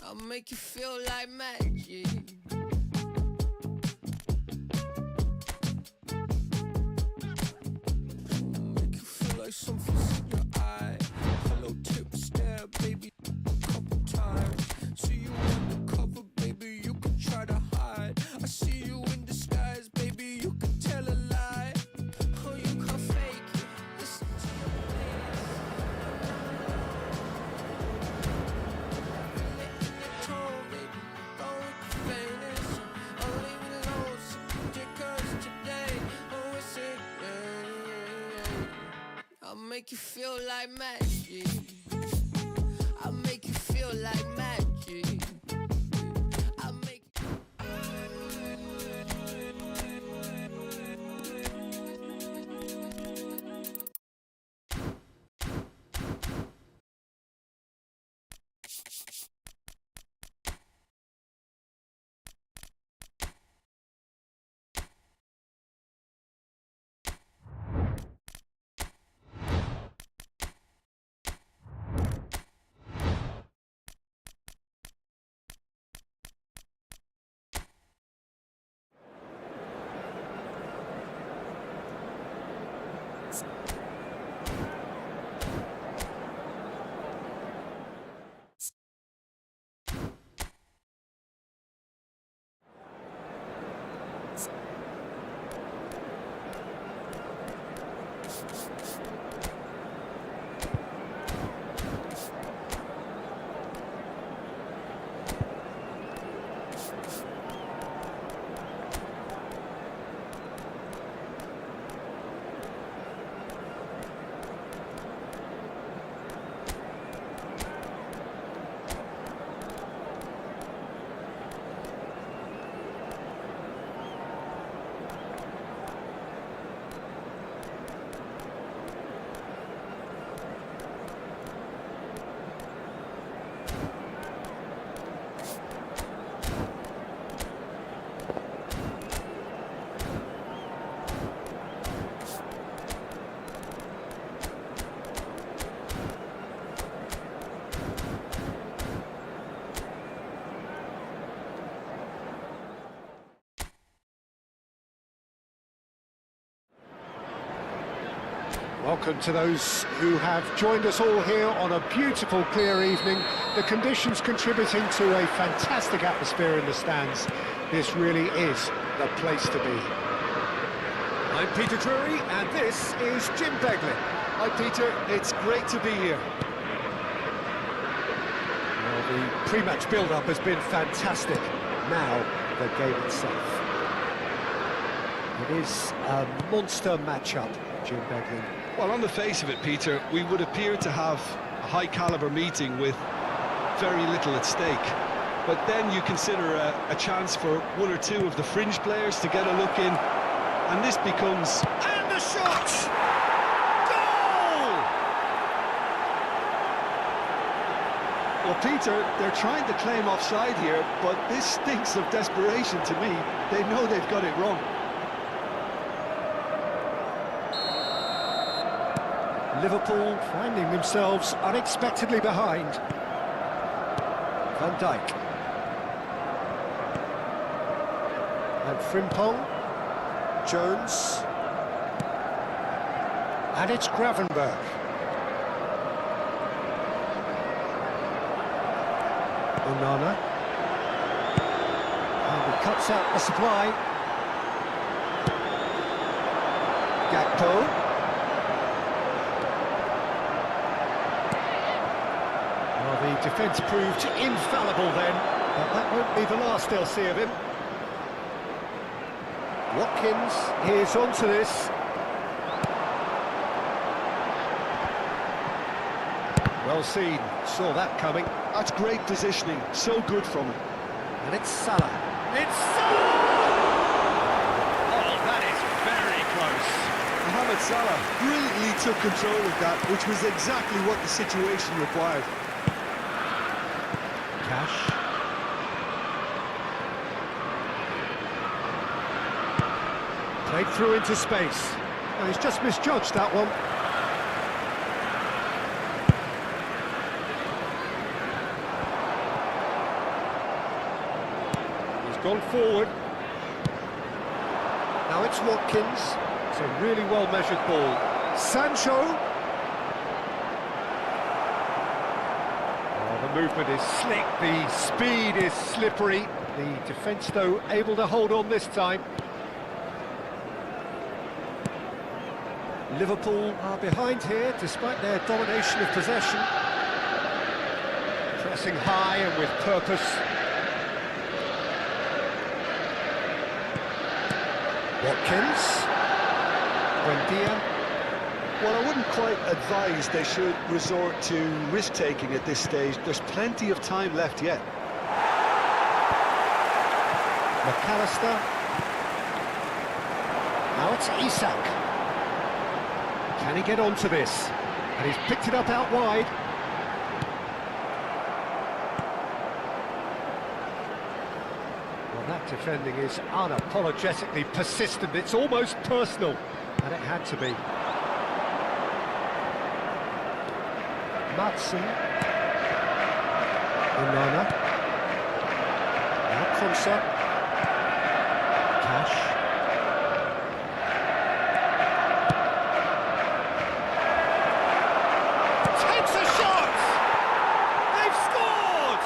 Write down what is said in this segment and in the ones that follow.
I'll make you feel like magic. Make you feel like something's in your eye. Hello, tip stare, baby, a couple times. See you undercover, baby, you can try to hide. I see you in disguise, baby, you can tell a lie. Oh, you can't fake it. Listen to your I'll make you feel like magic. I'll make you feel like magic. I'll make Welcome to those who have joined us all here on a beautiful, clear evening. The conditions contributing to a fantastic atmosphere in the stands. This really is the place to be. I'm Peter Drury, and this is Jim Beglin. Hi Peter, it's great to be here. Well, the pre-match build-up has been fantastic. Now, the game itself. It is a monster matchup, Jim Beglin. Well, on the face of it, Peter, we would appear to have a high-caliber meeting with very little at stake. But then you consider a chance for one or two of the fringe players to get a look in, and this becomes... And the shot! Goal! Well, Peter, they're trying to claim offside here, but this stinks of desperation to me. They know they've got it wrong. Liverpool finding themselves unexpectedly behind. Van Dijk. And Frimpong. Jones. And it's Gravenberch. Onana. And he cuts out the supply. Gakpo. Well, the defence proved infallible then, but that won't be the last they'll see of him. Watkins is onto this. Well seen, saw that coming. That's great positioning, so good from him. And it's Salah. It's Salah! Oh, that is very close. Mohamed Salah brilliantly took control of that, which was exactly what the situation required. Cash. Played through into space. Oh, he's just misjudged that one. He's gone forward. Now it's Watkins. It's a really well-measured ball. Sancho. Oh, the movement is slick, the speed is slippery. The defence, though, able to hold on this time. Liverpool are behind here, despite their domination of possession. Pressing high and with purpose. Watkins. Buendia. Well, I wouldn't quite advise they should resort to risk-taking at this stage. There's plenty of time left yet. McAllister. Now it's Isak. Can he get onto this? And he's picked it up out wide. Well, that defending is unapologetically persistent. It's almost personal. And it had to be. Madsen. Onana. Now Konsa. Cash. Takes a shot! They've scored!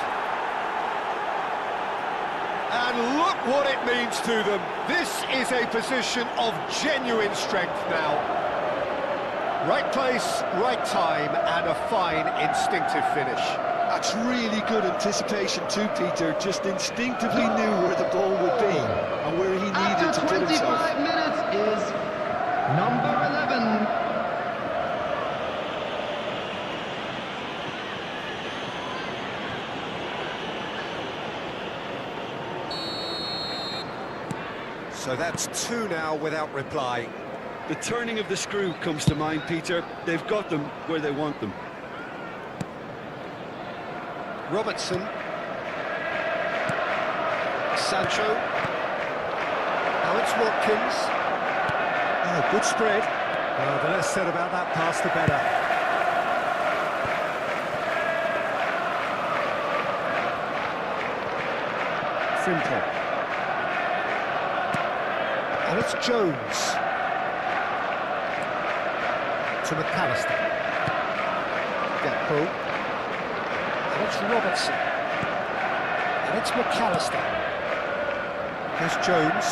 And look what it means to them. This is a position of genuine strength now. Right place, right time, and a fine instinctive finish. That's really good anticipation too, Peter. Just instinctively knew where the ball would be and where he needed to put himself. After 25 minutes is number 11. So that's two now without reply. The turning of the screw comes to mind, Peter. They've got them where they want them. Robertson. Sancho. Now it's Watkins. Oh, good spread. The less said about that pass, the better. Frimpong. And it's Jones. To McAllister. Gakpo. And it's Robertson. And it's McAllister. Here's Jones.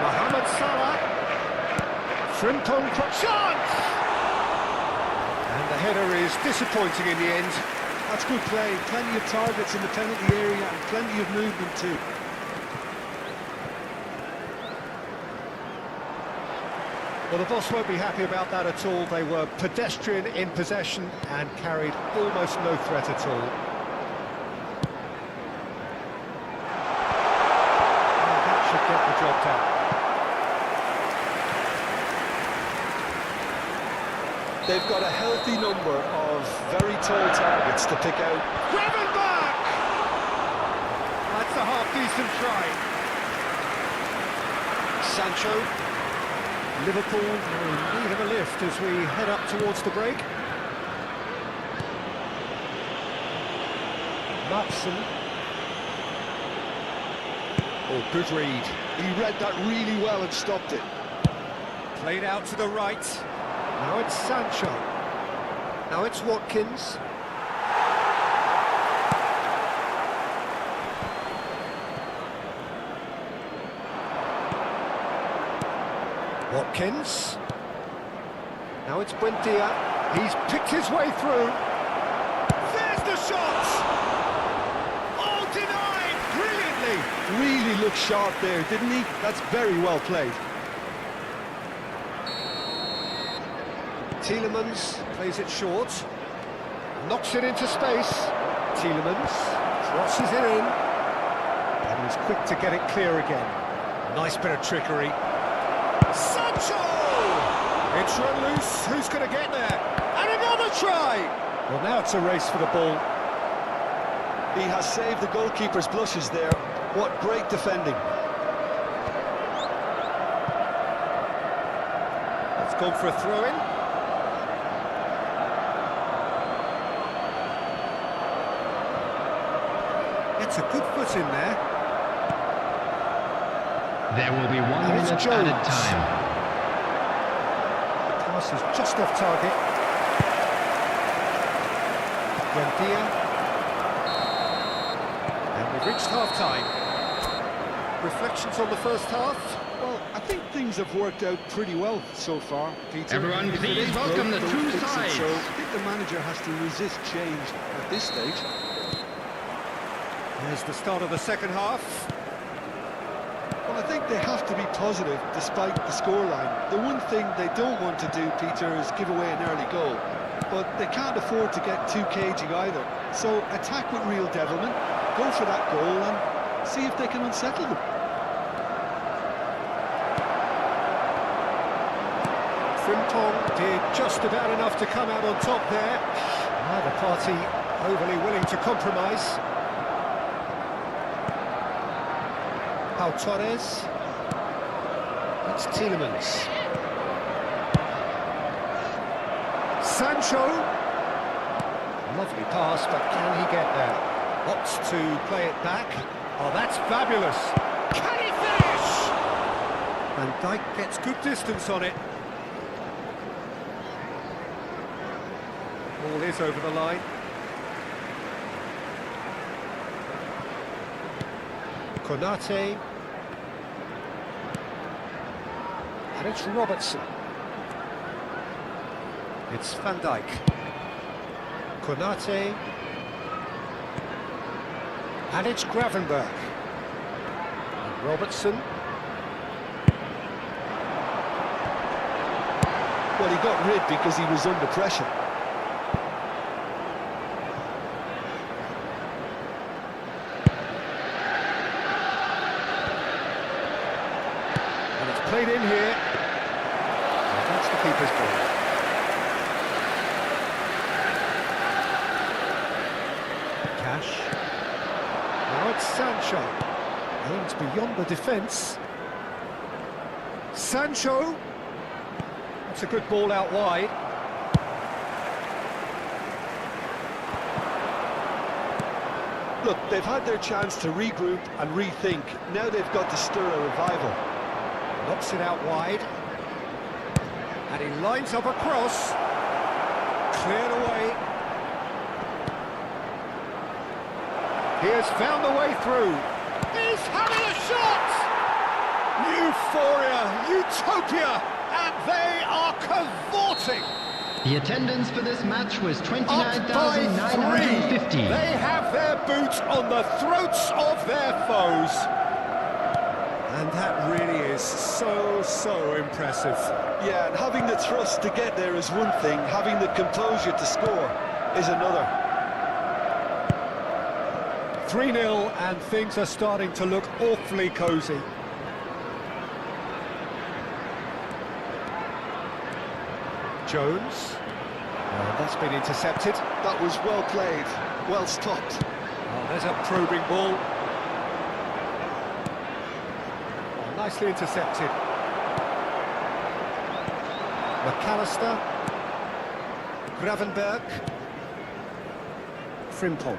Mohamed Salah. Frimpong chance! And the header is disappointing in the end. That's good play. Plenty of targets in the penalty area and plenty of movement too. Well, the boss won't be happy about that at all. They were pedestrian in possession and carried almost no threat at all. And that should get the job done. They've got a healthy number of very tall targets to pick out. Gravenberch! That's a half-decent try. Sancho. Liverpool in need of a lift as we head up towards the break. Matson. Oh, good read. He read that really well and stopped it. Played out to the right. Now it's Sancho. Now it's Watkins. Watkins. Now it's Buendia. He's picked his way through. There's the shot! Oh, denied! Brilliantly! Really looked sharp there, didn't he? That's very well played. Tielemans plays it short. Knocks it into space. Tielemans crosses it in. And he's quick to get it clear again. Nice bit of trickery. Sancho! It's run loose. Who's going to get there? And another try! Well, now it's a race for the ball. He has saved the goalkeeper's blushes there. What great defending. It's gone for a throw-in. It's a good foot in there. There will be 1 And it's minute Jones. added time. Pass is just off target. Buendia. And we've reached half-time. Reflections on the first half? Well, I think things have worked out pretty well so far, Peter. Everyone, If it please ain't welcome broke, the don't two fix it. sides. So I think the manager has to resist change at this stage. There's the start of the second half. Well, I think they have to be positive despite the scoreline. The one thing they don't want to do, Peter, is give away an early goal. But they can't afford to get too cagey either. So attack with real devilment, go for that goal and see if they can unsettle them. Frimpong did just about enough to come out on top there. Neither party overly willing to compromise. Pau Torres. That's Tielemans. Sancho. Lovely pass, but can he get there? Opts to play it back. Oh, that's fabulous. Can he finish? Van Dijk gets good distance on it. Ball is over the line. Konate. And it's Robertson. It's Van Dijk. Konate. And it's Gravenberch. And Robertson. Well, he got rid because he was under pressure. And it's played in here. And that's the keeper's ball. Cash. Now it's Sancho. Aims beyond the defence. Sancho. That's a good ball out wide. Look, they've had their chance to regroup and rethink. Now they've got to stir a revival. Knocks it out wide. And he lines up a cross. Cleared away. He has found the way through. He's having a shot! Euphoria, utopia, and they are cavorting. The attendance for this match was Up by 3. 29,950. They have their boot on the throats of their foes. And that really is so impressive. Yeah, and having the thrust to get there is one thing, having the composure to score is another. 3-0 and things are starting to look awfully cosy. Jones. That's been intercepted. That was well played, well stopped. Oh, there's a probing ball. Oh, nicely intercepted. McAllister. Gravenberg. Frimpong.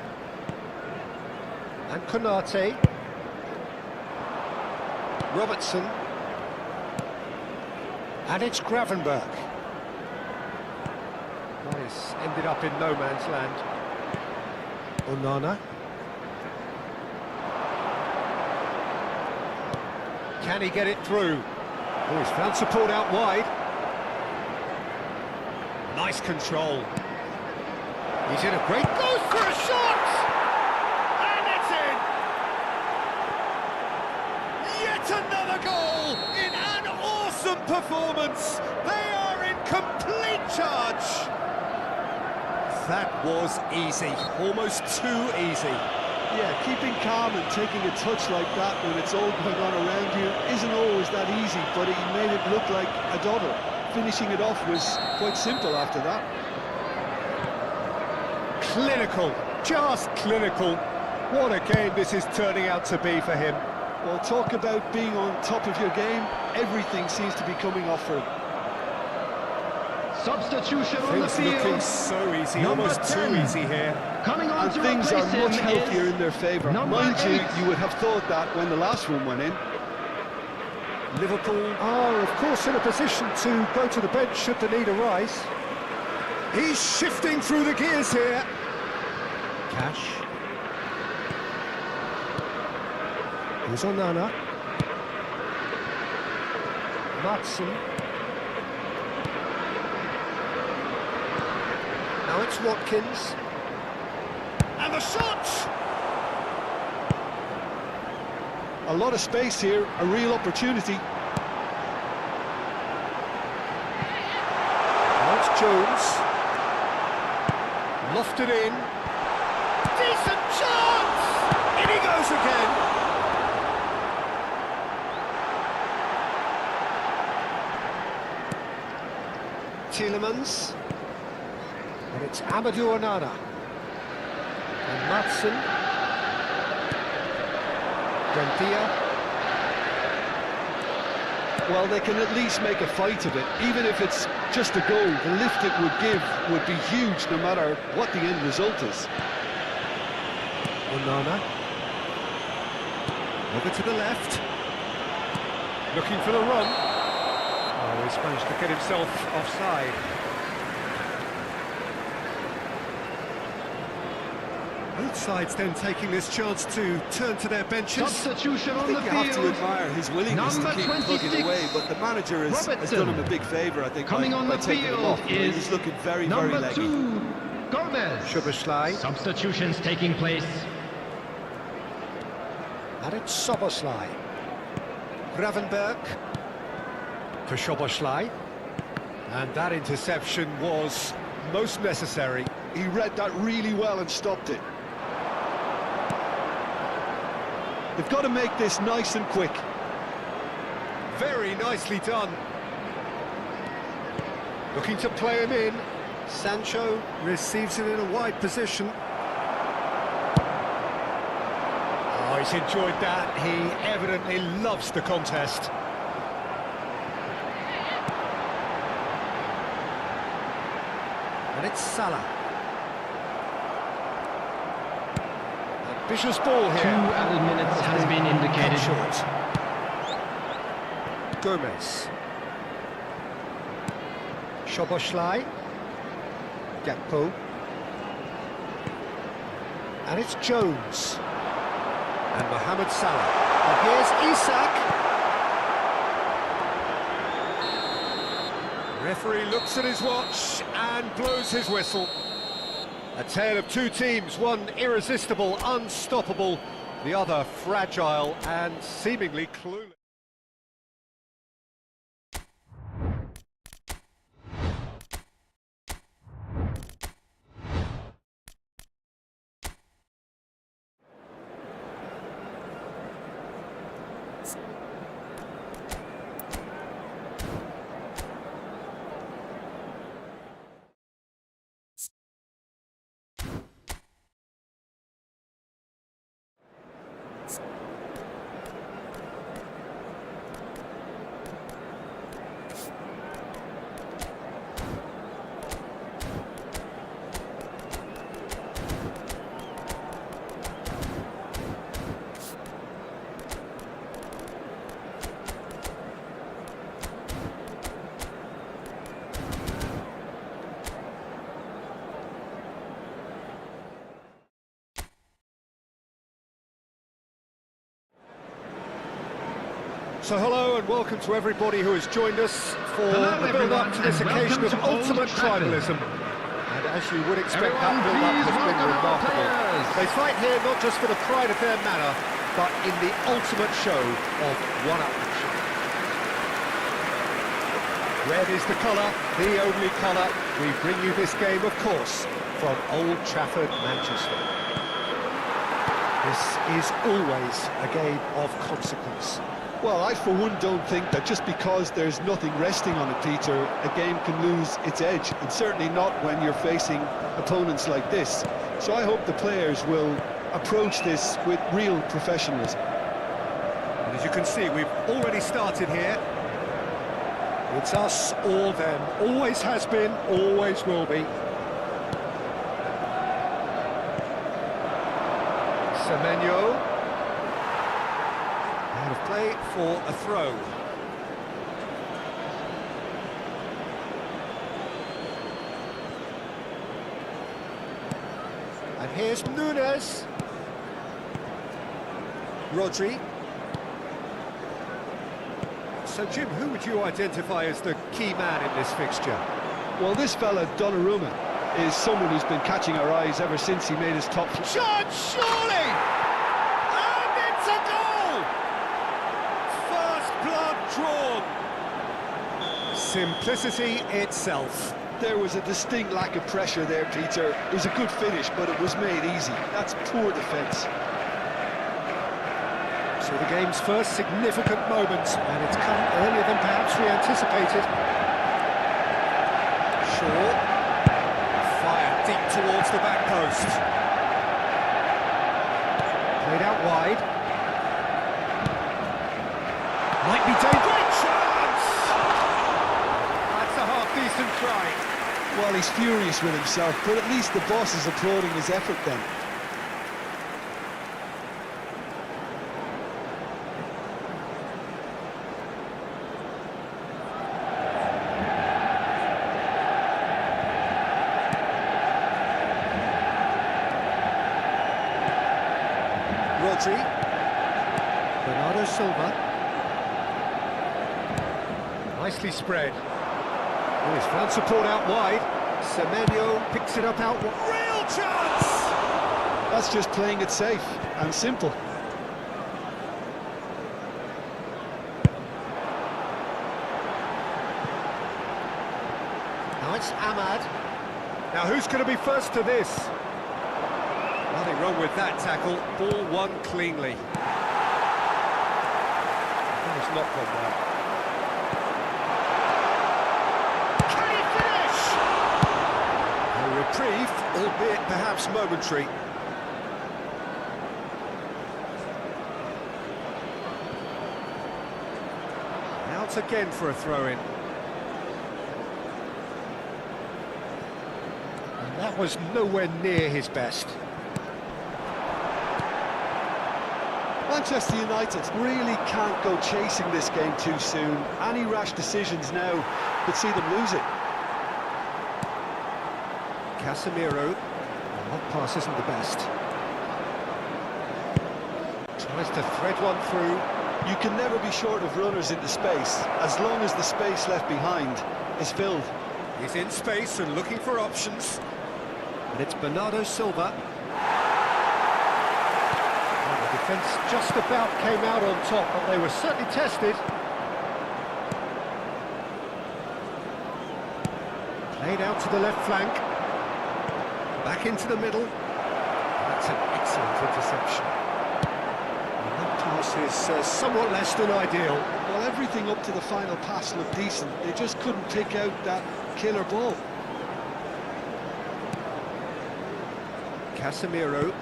And Konate. Robertson. And it's Gravenberg. Nice, ended up in no man's land. Onana. Can he get it through? Oh, he's found support out wide. Nice control. He's in a great... Goes for a shot! And it's in! Yet another goal in an awesome performance! They are in complete charge! That was easy, almost too easy. Yeah, keeping calm and taking a touch like that when it's all going on around you isn't always that easy, but he made it look like a doddle. Finishing it off was quite simple after that. Clinical, just clinical. What a game this is turning out to be for him. Well, talk about being on top of your game. Everything seems to be coming off for him. Substitution on the Things looking field. so easy, Number almost 10. too easy here. Coming on And to things are replace much him healthier is in their favour. number Mind you, 8. you would have thought that when the last one went in. Liverpool are, of course, in a position to go to the bench should the need arise. He's shifting through the gears here. Cash. Here's Onana. Matson. Now it's Watkins. And the shot! A lot of space here, a real opportunity. Now it's Jones. Lofted in. Decent chance! In he goes again. Tielemans. And it's Amadou Onana. And Matson. Buendia. Well, they can at least make a fight of it. Even if it's just a goal, the lift it would give would be huge no matter what the end result is. Onana. Over to the left. Looking for the run. Oh, he's managed to get himself offside. Both sides then taking this chance to turn to their benches. Substitution I on think the you have to field. admire his willingness to Number keep plugging 26, away, but the manager has Robertson. done him a big favour, I think, Coming by, on by the taking him field off. is He's looking very, very number leggy. 2, Gomez. Szoboszlai. Substitutions taking place. And it's Szoboszlai. Gravenberg. For Szoboszlai. And that interception was most necessary. He read that really well and stopped it. They've got to make this nice and quick. Very nicely done. Looking to play him in. Sancho receives it in a wide position. Oh, he's enjoyed that. He evidently loves the contest. And it's Salah. Ambitious ball 2 here. added minutes has been Cut indicated. short. Gomez. Szoboszlai. Gakpo. And it's Jones. And Mohamed Salah. And here's Isak. Referee looks at his watch and blows his whistle. A tale of two teams, one irresistible, unstoppable, the other fragile and seemingly clueless. So hello and welcome to everybody who has joined us for Hello, the build-up to everyone, this and occasion of welcome to Old ultimate Trafford. tribalism. And as you would expect, Everyone, that build-up please has been welcome our remarkable. players. They fight here not just for the pride of their manor, but in the ultimate show of one-upmanship. Red is the colour, the only colour. We bring you this game, of course, from Old Trafford, Manchester. This is always a game of consequence. Well, I for one don't think that just because there's nothing resting on it, Peter, a game can lose its edge, and certainly not when you're facing opponents like this. So I hope the players will approach this with real professionalism. And as you can see, we've already started here. It's us or them. Always has been, always will be. Semenyo. Out of play for a throw. And here's Nunes. Rodri. So, Jim, who would you identify as the key man in this fixture? Well, this fella, Donnarumma, is someone who's been catching our eyes ever since he made his top... Shot, surely! And it's a goal! First blood drawn. Simplicity itself. There was a distinct lack of pressure there, Peter. It was a good finish, but it was made easy. That's poor defence. So the game's first significant moment, and it's come earlier than perhaps we anticipated. Shaw. Fired deep towards the back post. Played out wide. Might be dangerous. Great chance! That's a half-decent try. Well, he's furious with himself, but at least the boss is applauding his effort then. Rodri. Bernardo Silva. Nicely spread. Oh, he's found support out wide. Semenyo picks it up out. Real chance! That's just playing it safe and simple. Now it's Ahmad. Now who's going to be first to this? Nothing wrong with that tackle. Ball won cleanly. That has not gone well. Can he finish? A reprieve, albeit perhaps momentary. Out again for a throw-in. And that was nowhere near his best. Manchester United really can't go chasing this game too soon. Any rash decisions now could see them lose it. Casemiro. That pass isn't the best. Tries to thread one through. You can never be short of runners into space, as long as the space left behind is filled. He's in space and looking for options. And it's Bernardo Silva. The defence just about came out on top, but they were certainly tested. Played out to the left flank. Back into the middle. That's an excellent interception. And that pass is somewhat less than ideal. Well, everything up to the final pass looked decent. They just couldn't pick out that killer ball. Casemiro.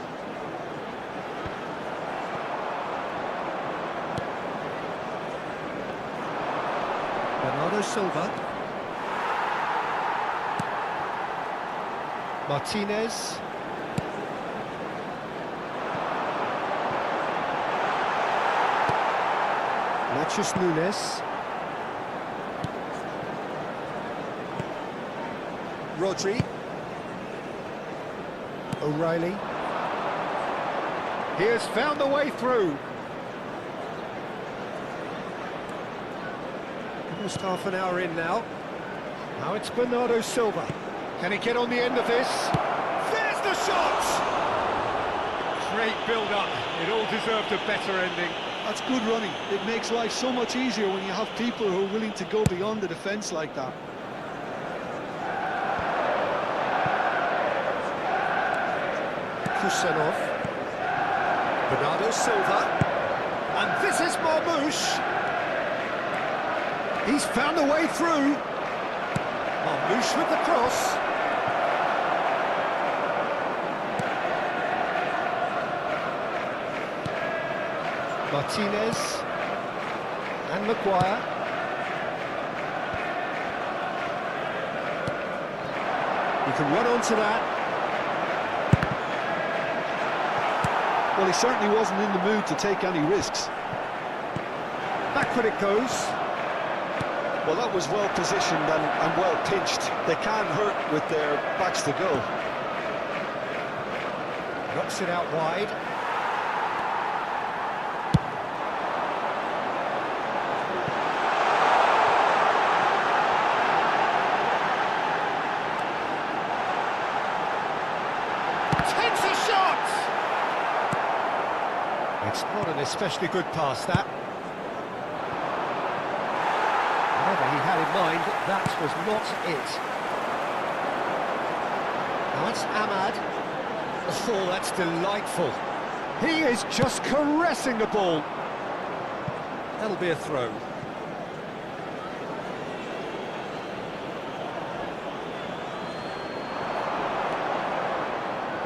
Bernardo Silva. Martinez. Matheus Nunes. Rodri. O'Reilly. He has found the way through. Almost half an hour in now. Now it's Bernardo Silva. Can he get on the end of this? There's the shot! Great build-up. It all deserved a better ending. That's good running. It makes life so much easier when you have people who are willing to go beyond the defence like that. Kusanov. Bernardo Silva. And this is Marmoush. He's found a way through. Marmoush with the cross. Martinez. And Maguire. You can run onto that. Well, he certainly wasn't in the mood to take any risks. Backward it goes. Well, that was well positioned and well pitched. They can hurt with their backs to go. Knocks it out wide. Takes a shot! It's not an especially good pass, that. Whatever he had in mind, that was not it. Now that's Ahmad. Oh, that's delightful. He is just caressing the ball. That'll be a throw.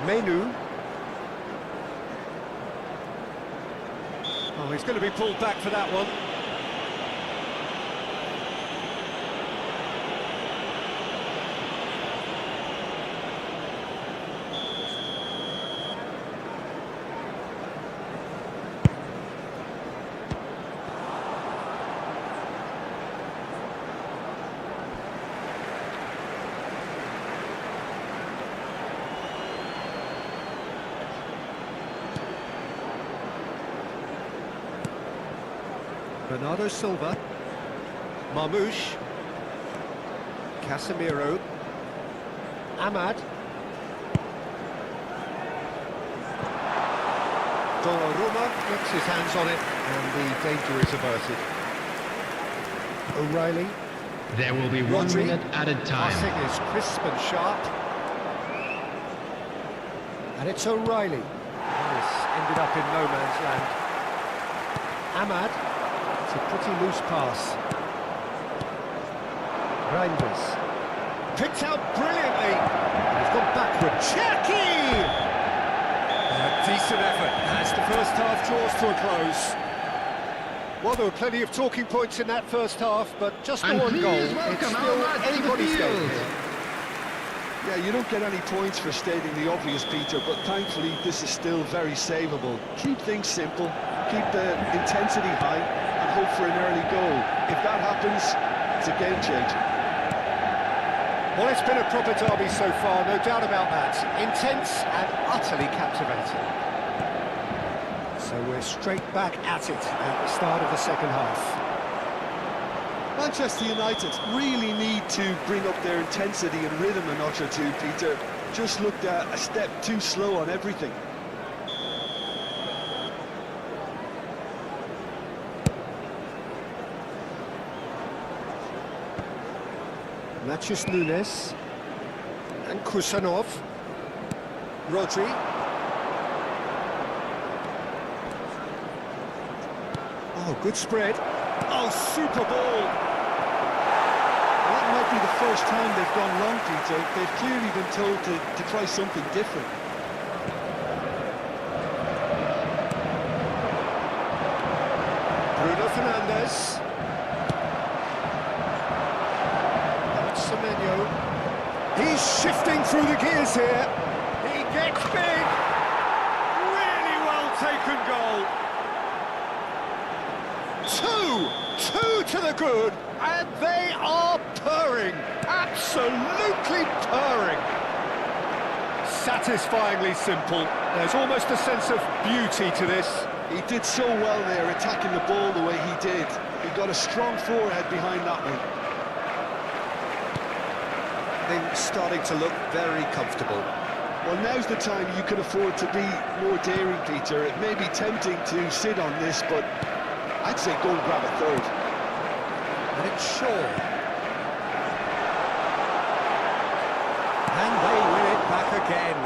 Menu. Oh, he's going to be pulled back for that one. Bernardo Silva, Marmoush, Casemiro, Ahmad, Donnarumma gets his hands on it and the danger is averted. O'Reilly. There will be 1 minute added time. Passing is crisp and sharp. And it's O'Reilly. This ended up in no man's land. Ahmad. It's a pretty loose pass. Reinders. Picked out brilliantly. He's gone backward. Cherki! A decent effort as the first half draws to a close. Well, there were plenty of talking points in that first half, but just the And one please goal. It's welcome still Ahmad to the anybody's game field. here. Yeah, you don't get any points for stating the obvious, Peter, but thankfully this is still very savable. Keep things simple, keep the intensity high, and hope for an early goal. If that happens, it's a game changer. Well, it's been a proper derby so far, no doubt about that. Intense and utterly captivating. So we're straight back at it at the start of the second half. Manchester United really need to bring up their intensity and rhythm a notch or two, Peter. Just looked a step too slow on everything. Matheus Nunes and Kusanov. Rodri. Oh, good spread. Oh, super ball. Well, that might be the first time they've gone long, Peter. They've clearly been told to try something different. Bruno Fernandes. Semenyo. He's shifting through the gears here. He gets big. Really well taken goal. Two to the good, and they are purring. Absolutely purring. Satisfyingly simple. There's almost a sense of beauty to this. He did so well there, attacking the ball the way he did. He got a strong forehead behind that one. Things starting to look very comfortable. Well, now's the time you can afford to be more daring, Peter. It may be tempting to sit on this, but I'd say go and grab a third. And it's Shaw. And they win it back again.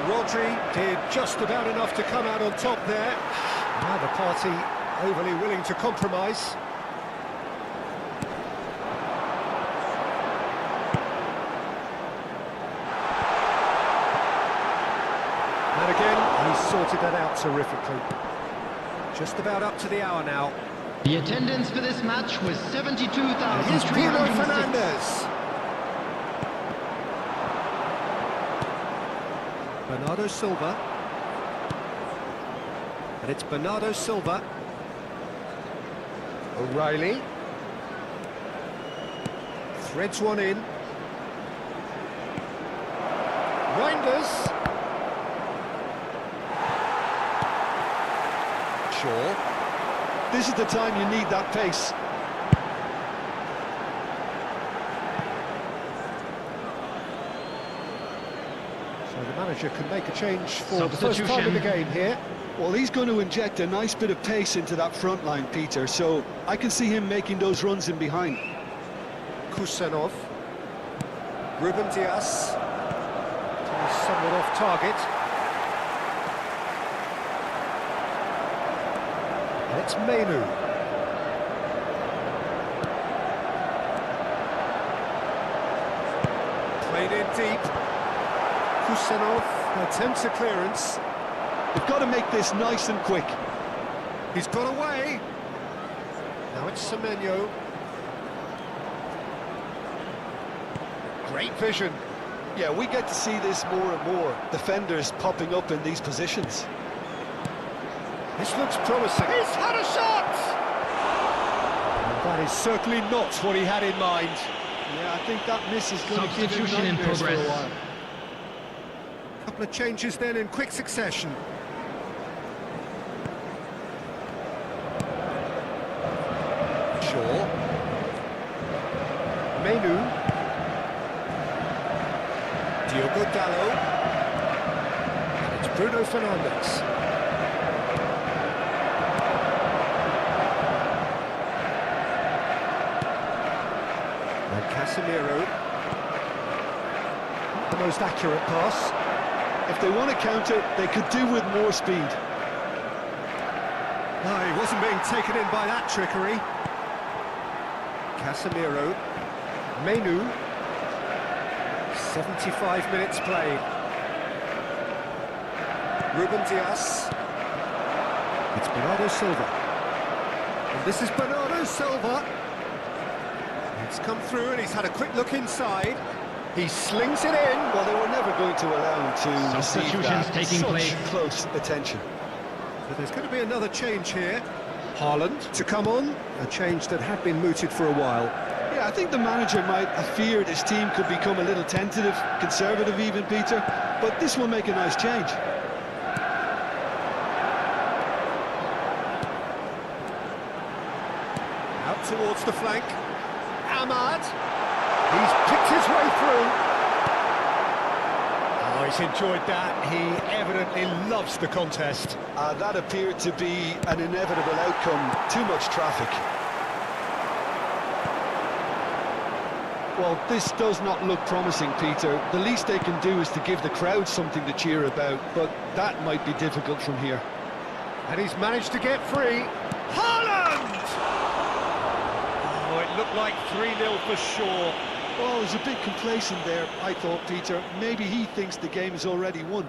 Rodri did just about enough to come out on top there. Neither party overly willing to compromise. And again, he sorted that out terrifically. Just about up to the hour now. The attendance for this match was Here's Bruno 72,306. Fernandes. Bernardo Silva. And it's Bernardo Silva. O'Reilly. Threads one in. Reinders. Shaw. This is the time you need that pace. So the manager can make a change for the first time in the game here. Well, he's going to inject a nice bit of pace into that front line, Peter, so I can see him making those runs in behind. Kusanov. Ruben Dias. Somewhat off target. And it's Menu. Played in deep. Kusanov attempts a clearance. They've got to make this nice and quick. He's got away. Now it's Semenyo. Great vision. Yeah, we get to see this more and more. Defenders popping up in these positions. This looks promising. He's had a shot! And that is certainly not what he had in mind. Yeah, I think that miss is going to give him Substitution in nightmares for a progress. while. Couple of changes then in quick succession. Shaw. Menu. Diogo Dalot. And it's Bruno Fernandes. And Casemiro. Not the most accurate pass. If they want to counter, they could do with more speed. No, he wasn't being taken in by that trickery. Casemiro. Menu. 75 minutes played. Ruben Dias. It's Bernardo Silva. And this is Bernardo Silva. It's come through and he's had a quick look inside. He slings it in. Well, they were never going to allow him to receive Substitutions that. taking Such place. close attention. But there's going to be another change here. Haaland to come on. A change that had been mooted for a while. Yeah, I think the manager might have feared his team could become a little tentative, conservative even, Peter, but this will make a nice change. Out towards the flank. Ahmad. He's picked his way through. Oh, he's enjoyed that. He evidently loves the contest. That appeared to be an inevitable outcome. Too much traffic. Well, this does not look promising, Peter. The least they can do is to give the crowd something to cheer about, but that might be difficult from here. And he's managed to get free. Haaland! Oh, it looked like 3-0 for Shaw. Well, he's a bit complacent there, I thought, Peter. Maybe he thinks the game is already won.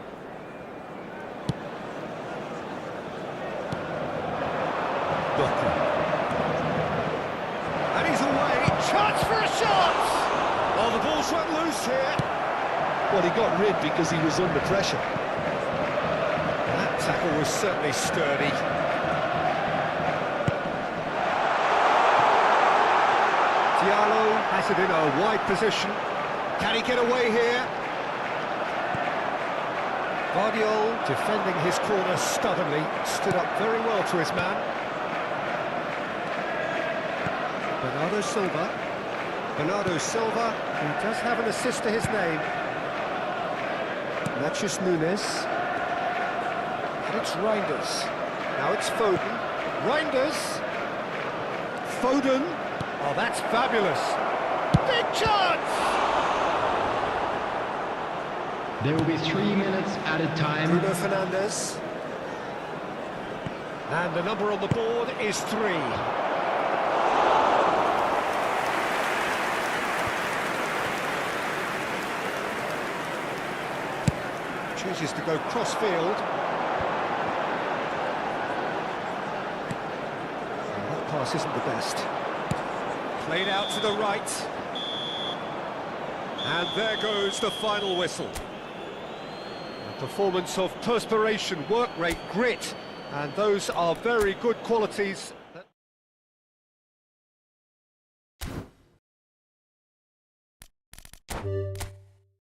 And he's away. Chance for a shot! Oh, the ball's run loose here. Well, he got rid because he was under pressure. That tackle was certainly sturdy. Diallo has it in a wide position. Can he get away here? Guardiola defending his corner stubbornly, stood up very well to his man. Bernardo Silva. Bernardo Silva, who does have an assist to his name. Natchez Nunes. And it's Reinders. Now it's Foden. Reinders. Foden. Oh, that's fabulous. Big chance! There will be 3 minutes added time. Bruno Fernandes. And the number on the board is 3. Chooses to go cross-field. That pass isn't the best. Played out to the right. And there goes the final whistle. A performance of perspiration, work rate, grit, and those are very good qualities.